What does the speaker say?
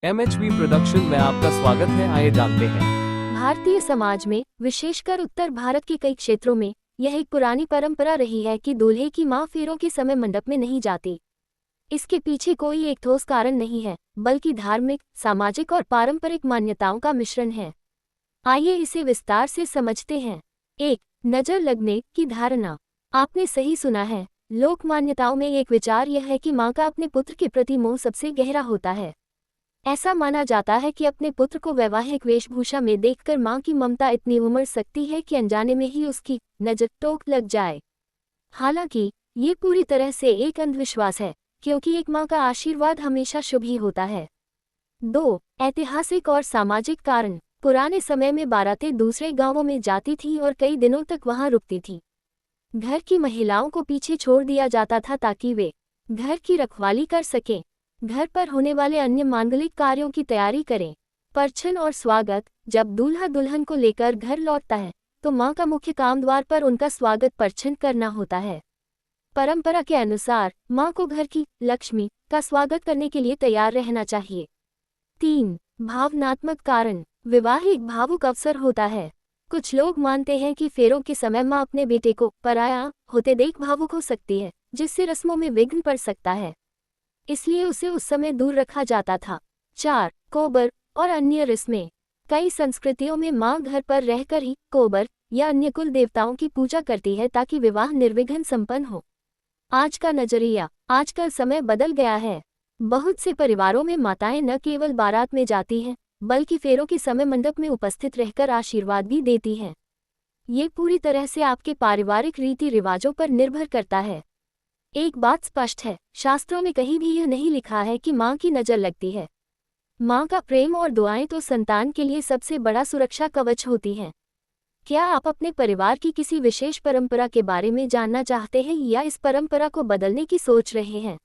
MHV production में आपका स्वागत है। आइए जानते हैं। भारतीय समाज में, विशेषकर उत्तर भारत के कई क्षेत्रों में, यह एक पुरानी परंपरा रही है कि दूल्हे की मां फेरों के समय मंडप में नहीं जाती। इसके पीछे कोई एक ठोस कारण नहीं है, बल्कि धार्मिक, सामाजिक और पारंपरिक मान्यताओं का मिश्रण है। आइए इसे विस्तार से समझते हैं। 1. नजर लगने की धारणा। आपने सही सुना है। लोक मान्यताओं में एक विचार यह है कि मां का अपने पुत्र के प्रति मोह सबसे गहरा होता है। ऐसा माना जाता है कि अपने पुत्र को वैवाहिक वेशभूषा में देखकर मां की ममता इतनी उमड़ सकती है कि अनजाने में ही उसकी नजर टोक लग जाए। हालांकि ये पूरी तरह से एक अंधविश्वास है, क्योंकि एक मां का आशीर्वाद हमेशा शुभ ही होता है। 2. ऐतिहासिक और सामाजिक कारण। पुराने समय में बारातें दूसरे गांवों में जाती थीं और कई दिनों तक वहां रुकती थीं। घर की महिलाओं को पीछे छोड़ दिया जाता था ताकि वे घर की रखवाली कर सकें, घर पर होने वाले अन्य मांगलिक कार्यों की तैयारी करें। परछन और स्वागत। जब दूल्हा दुल्हन को लेकर घर लौटता है तो मां का मुख्य काम द्वार पर उनका स्वागत परछन करना होता है। परंपरा के अनुसार मां को घर की लक्ष्मी का स्वागत करने के लिए तैयार रहना चाहिए। 3. भावनात्मक कारण। विवाह एक भावुक अवसर होता है। कुछ लोग मानते हैं कि फेरों के समय मां अपने बेटे को पराया होते देख भावुक हो सकती है, जिससे रस्मों में विघ्न पड़ सकता है। इसलिए उसे उस समय दूर रखा जाता था। 4. कोबर और अन्य रस्में। कई संस्कृतियों में मां घर पर रहकर ही कोबर या अन्य कुल देवताओं की पूजा करती है ताकि विवाह निर्विघ्न संपन्न हो। आज का नजरिया। आजकल समय बदल गया है। बहुत से परिवारों में माताएं न केवल बारात में जाती हैं, बल्कि फेरों के समय मंडप में उपस्थित रहकर आशीर्वाद भी देती हैं। ये पूरी तरह से आपके पारिवारिक रीति रिवाजों पर निर्भर करता है। एक बात स्पष्ट है, शास्त्रों में कहीं भी यह नहीं लिखा है कि मां की नजर लगती है। मां का प्रेम और दुआएं तो संतान के लिए सबसे बड़ा सुरक्षा कवच होती हैं। क्या आप अपने परिवार की किसी विशेष परंपरा के बारे में जानना चाहते हैं या इस परंपरा को बदलने की सोच रहे हैं?